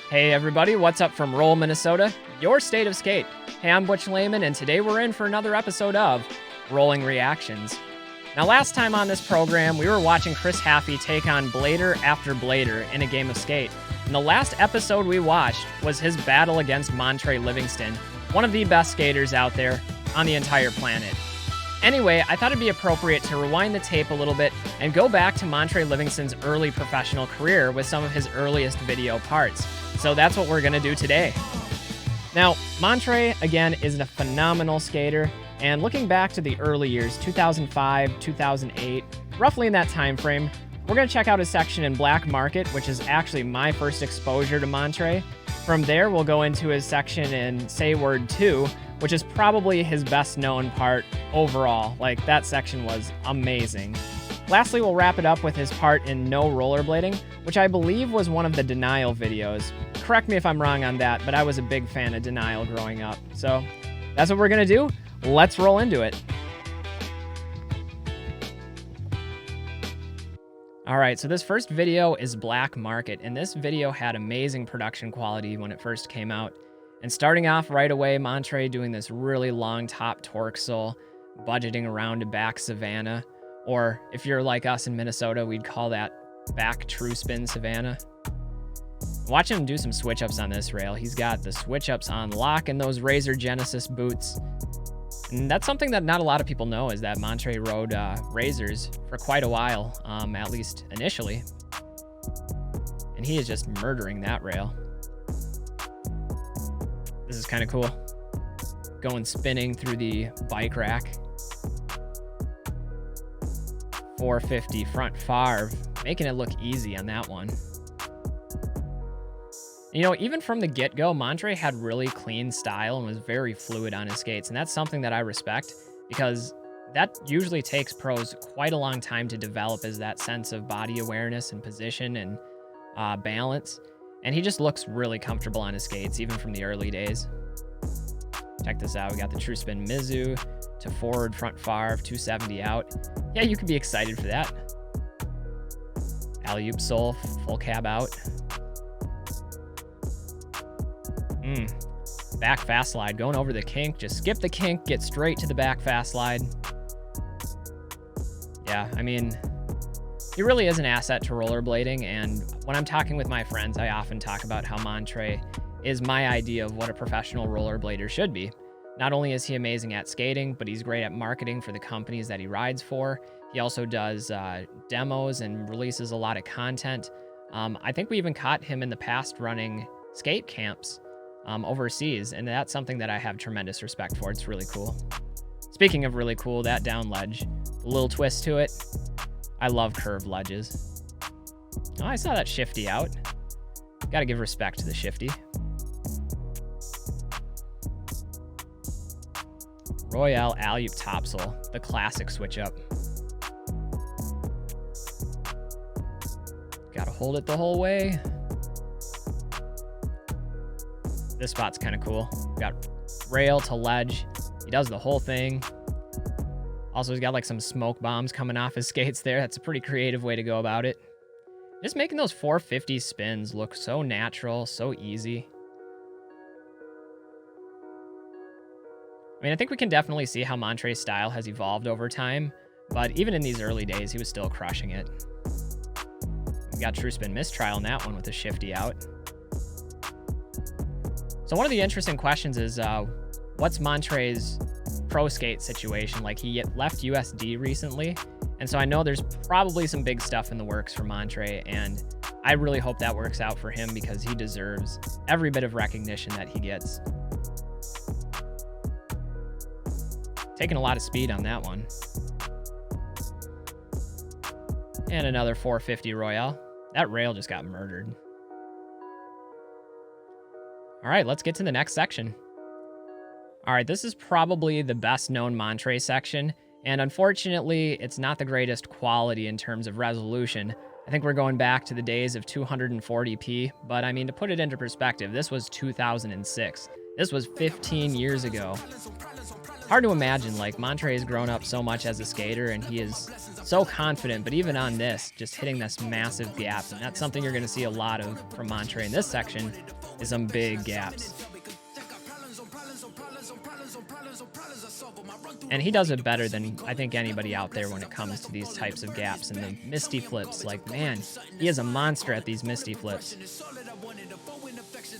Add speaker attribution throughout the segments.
Speaker 1: Hey everybody, what's up from Roll, Minnesota, your state of skate. Hey, I'm Butch Lehman, and today we're in for another episode of Rolling Reactions. Now, last time on this program, we were watching Chris Haffey take on blader after blader in a game of skate. And the last episode we watched was his battle against Montre Livingston, one of the best skaters out there on the entire planet. Anyway, I thought it'd be appropriate to rewind the tape a little bit and go back to Montre Livingston's early professional career with some of his earliest video parts. So that's what we're gonna do today. Now, Montre, again, is a phenomenal skater, and looking back to the early years, 2005, 2008, roughly in that time frame, we're gonna check out his section in Black Market, which is actually my first exposure to Montre. From there, we'll go into his section in Say Word 2, which is probably his best known part overall. Like, that section was amazing. Lastly, we'll wrap it up with his part in Know Rollerblading, which I believe was one of the Denial videos. Correct me if I'm wrong on that, but I was a big fan of Denial growing up. So that's what we're gonna do. Let's roll into it. All right, so this first video is Black Market, and this video had amazing production quality when it first came out. And starting off right away, Montre doing this really long top torque sole, budgeting around a back Savannah, or if you're like us in Minnesota, we'd call that back true spin Savannah. Watch him do some switch ups on this rail. He's got the switch ups on lock in those Razor Genesis boots. And that's something that not a lot of people know, is that Montre rode Razors for quite a while, at least initially. And he is just murdering that rail. This is kind of cool. Going spinning through the bike rack. 450 front farv, making it look easy on that one. You know, even from the get-go, Montre had really clean style and was very fluid on his skates, and that's something that I respect, because that usually takes pros quite a long time to develop, is that sense of body awareness and position and balance. And he just looks really comfortable on his skates, even from the early days. Check this out. We got the True Spin Mizu to forward front farv, 270 out. Yeah, you could be excited for that. Alley-oop sole, full cab out. Back fast slide, going over the kink. Just skip the kink, get straight to the back fast slide. Yeah, I mean, he really is an asset to rollerblading, and when I'm talking with my friends, I often talk about how Montre is my idea of what a professional rollerblader should be. Not only is he amazing at skating, but he's great at marketing for the companies that he rides for. He also does demos and releases a lot of content. I think we even caught him in the past running skate camps overseas, and that's something that I have tremendous respect for. It's really cool. Speaking of really cool, that down ledge, a little twist to it. I love curved ledges. Oh, I saw that shifty out. Gotta give respect to the shifty. Royale alley-oop topsole, the classic switch up. Gotta hold it the whole way. This spot's kind of cool. Got rail to ledge. He does the whole thing. Also, he's got like some smoke bombs coming off his skates there. That's a pretty creative way to go about it. Just making those 450 spins look so natural, so easy. I mean, I think we can definitely see how Montre's style has evolved over time, but even in these early days, he was still crushing it. We got True Spin mistrial in that one with a shifty out. So one of the interesting questions is, what's Montre's pro skate situation? Like, he left USD recently, and so I know there's probably some big stuff in the works for Montre, and I really hope that works out for him, because he deserves every bit of recognition that he gets. Taking a lot of speed on that one. And another 450 Royale. That rail just got murdered. All right, let's get to the next section. All right, this is probably the best known Montre section, and unfortunately, it's not the greatest quality in terms of resolution. I think we're going back to the days of 240p, but I mean, to put it into perspective, this was 2006. This was 15 years ago. Hard to imagine, like, Montre has grown up so much as a skater, and he is so confident, but even on this, just hitting this massive gap, and that's something you're going to see a lot of from Montre in this section. is some big gaps. And he does it better than I think anybody out there when it comes to these types of gaps and the misty flips. Like, man, he is a monster at these misty flips.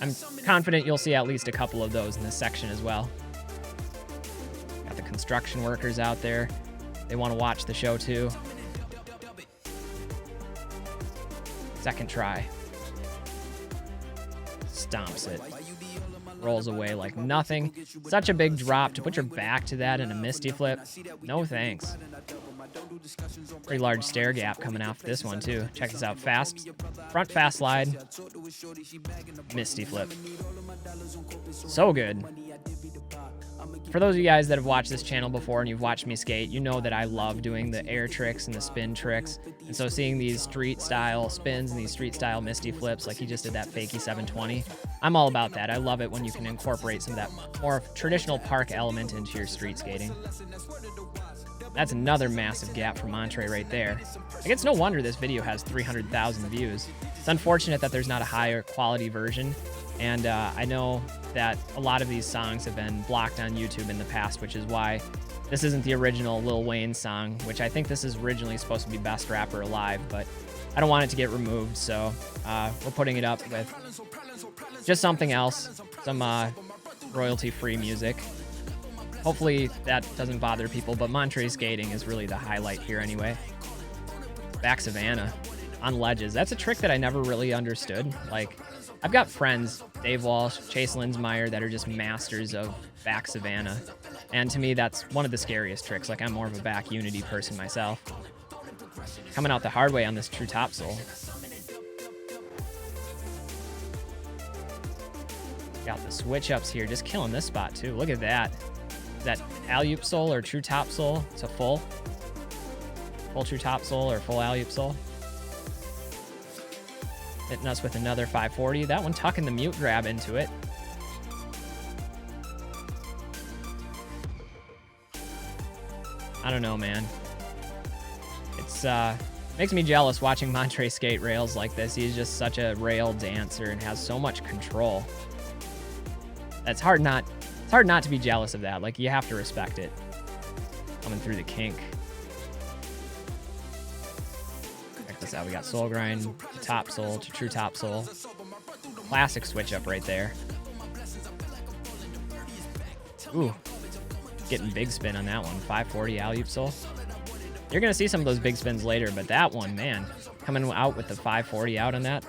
Speaker 1: I'm confident you'll see at least a couple of those in this section as well. Got the construction workers out there. They want to watch the show too. Second try. Stomps it. Rolls away like nothing. Such a big drop to put your back to that in a misty flip. No thanks. Pretty large stair gap coming off this one too. Check this out. Fast. Front fast slide. Misty flip. So good. For those of you guys that have watched this channel before and you've watched me skate, you know that I love doing the air tricks and the spin tricks. And so seeing these street style spins and these street style misty flips, like he just did that fakie 720, I'm all about that. I love it when you can incorporate some of that more traditional park element into your street skating. That's another massive gap for Montre right there. Like, it's no wonder this video has 300,000 views. It's unfortunate that there's not a higher quality version. And I know that a lot of these songs have been blocked on YouTube in the past, which is why this isn't the original Lil Wayne song, which I think this is originally supposed to be Best Rapper Alive, but I don't want it to get removed, so we're putting it up with just something else, some royalty-free music. Hopefully that doesn't bother people, but Montre skating is really the highlight here anyway. Back Savannah on ledges. That's a trick that I never really understood. Like, I've got friends, Dave Walsh, Chase Linsmeyer, that are just masters of back Savannah. And to me, that's one of the scariest tricks. Like, I'm more of a back unity person myself. Coming out the hard way on this true topsoul. Got the switch ups here, just killing this spot too. Look at that. Is that alley-oop soul or true topsoul? It's a full true topsoul or full alley-oop soul. Hitting us with another 540. That one tucking the mute grab into it. I don't know, man. It's makes me jealous watching Montre skate rails like this. He's just such a rail dancer and has so much control. It's hard not to be jealous of that. Like, you have to respect it. Coming through the kink. Check this out. We got soul grind to topsoul to true topsoul. Classic switch up right there. Ooh. Getting big spin on that one. 540 alley-oop soul. You're going to see some of those big spins later, but that one, man, coming out with the 540 out on that.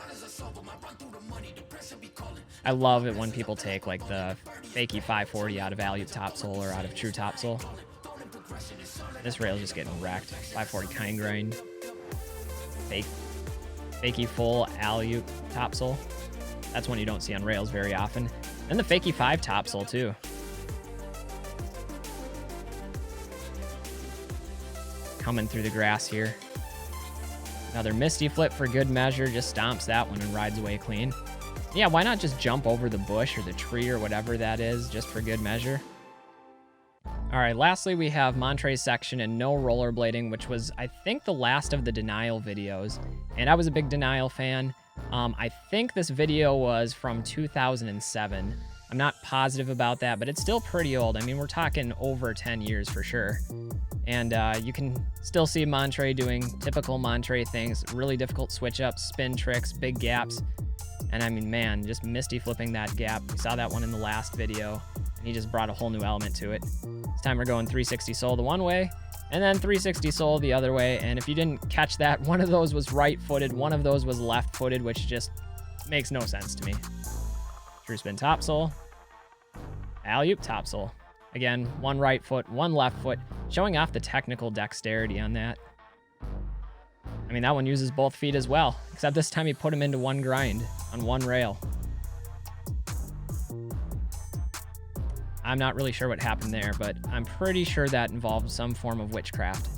Speaker 1: I love it when people take, like, the fakie 540 out of alley-oop topsoul or out of true topsoul. This rail's just getting wrecked. 540 kind grind. Fakie full alley-oop topsoul. That's one you don't see on rails very often. And the fakie 5 topsoul, too. Coming through the grass here. Another misty flip for good measure. Just stomps that one and rides away clean. Yeah, why not just jump over the bush or the tree or whatever that is, just for good measure? All right, lastly, we have Montre's section in Know Rollerblading, which was, I think, the last of the Denial videos. And I was a big Denial fan. I think this video was from 2007. I'm not positive about that, but it's still pretty old. I mean, we're talking over 10 years for sure. And you can still see Montre doing typical Montre things, really difficult switch-ups, spin tricks, big gaps. And I mean, man, just misty flipping that gap. We saw that one in the last video, and he just brought a whole new element to it. This time we're going 360 soul the one way, and then 360 soul the other way. And if you didn't catch that, one of those was right-footed, one of those was left-footed, which just makes no sense to me. True spin topsoul. Alley-oop topsoul. Again, one right foot, one left foot, showing off the technical dexterity on that. I mean, that one uses both feet as well, except this time he put them into one grind on one rail. I'm not really sure what happened there, but I'm pretty sure that involved some form of witchcraft.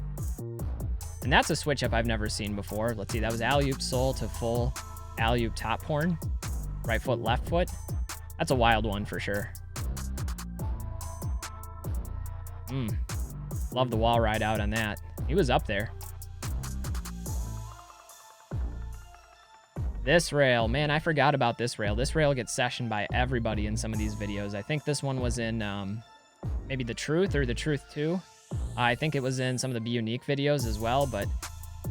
Speaker 1: And that's a switch up I've never seen before. Let's see, that was alley-oop soul to full alley-oop top horn. Right foot, left foot. That's a wild one for sure. Love the wall ride out on that. He was up there. This rail, man, I forgot about this rail. This rail gets sessioned by everybody in some of these videos. I think this one was in maybe The Truth or The Truth 2. I think it was in some of the Be Unique videos as well, but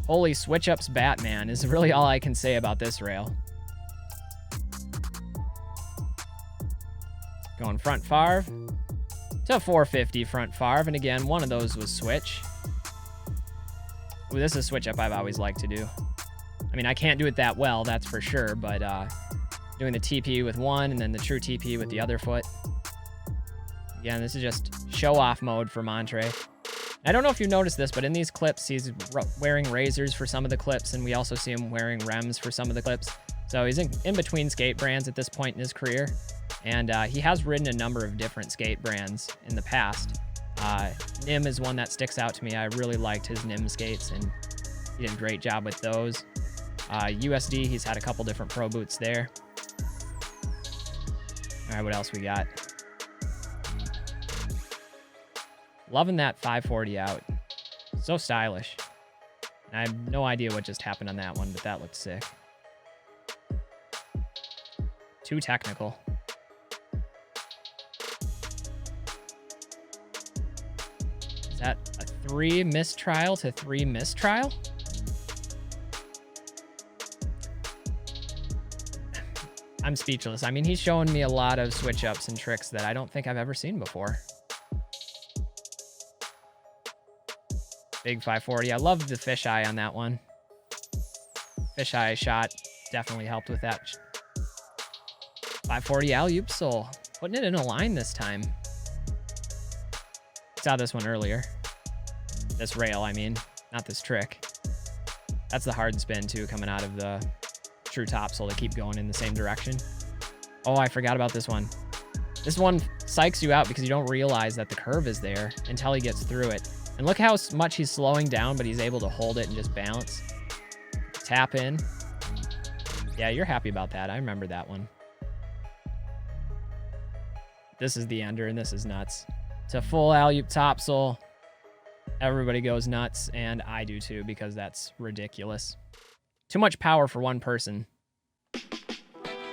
Speaker 1: holy switch-ups Batman is really all I can say about this rail. Going front farv to 450 front farv, and again, one of those was switch. Ooh, this is a switch-up I've always liked to do. I mean, I can't do it that well, that's for sure, but doing the TP with one and then the true TP with the other foot. Again, this is just show-off mode for Montre. I don't know if you noticed this, but in these clips, he's wearing razors for some of the clips, and we also see him wearing Rems for some of the clips. So he's in between skate brands at this point in his career, and he has ridden a number of different skate brands in the past. Nim is one that sticks out to me. I really liked his Nim skates, and he did a great job with those. USD, he's had a couple different pro boots there. All right, what else we got? Loving that 540 out. So stylish. And I have no idea what just happened on that one, but that looked sick. Too technical. Is that a 3 mistrial to 3 mistrial? I'm speechless. I mean, he's showing me a lot of switch ups and tricks that I don't think I've ever seen before. Big 540. I love the fisheye on that one. Fisheye shot definitely helped with that. 540 alley-oop soul. Putting it in a line this time. Saw this one earlier. This rail, I mean. Not this trick. That's the hard spin, too, coming out of the true topsail to keep going in the same direction. Oh, I forgot about this one. This one psychs you out because you don't realize that the curve is there until he gets through it. And look how much he's slowing down, but he's able to hold it and just balance. Tap in. Yeah, you're happy about that. I remember that one. This is the ender, and this is nuts. It's a full alley-oop topsail. Everybody goes nuts, and I do too, because that's ridiculous. Too much power for one person.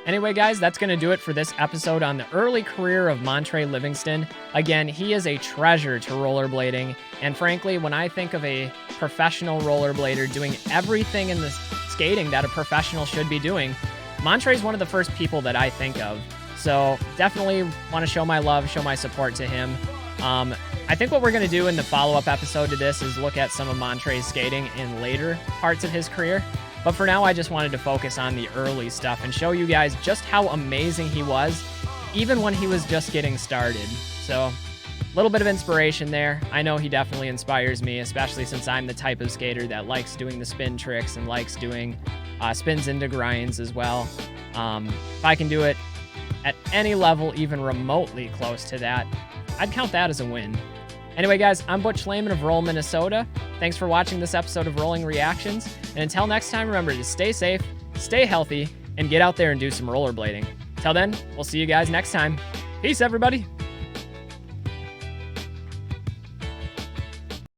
Speaker 1: Anyway, guys, that's going to do it for this episode on the early career of Montre Livingston. Again, he is a treasure to rollerblading, and frankly, when I think of a professional rollerblader doing everything in the skating that a professional should be doing, Montre is one of the first people that I think of. So definitely want to show my love, show my support to him. I think what we're going to do in the follow-up episode to this is look at some of Montre's skating in later parts of his career. But for now, I just wanted to focus on the early stuff and show you guys just how amazing he was, even when he was just getting started. So a little bit of inspiration there. I know he definitely inspires me, especially since I'm the type of skater that likes doing the spin tricks and likes doing spins into grinds as well. If I can do it at any level, even remotely close to that, I'd count that as a win. Anyway, guys, I'm Butch Lehman of Roll, Minnesota. Thanks for watching this episode of Rolling Reactions. And until next time, remember to stay safe, stay healthy, and get out there and do some rollerblading. Till then, we'll see you guys next time. Peace, everybody.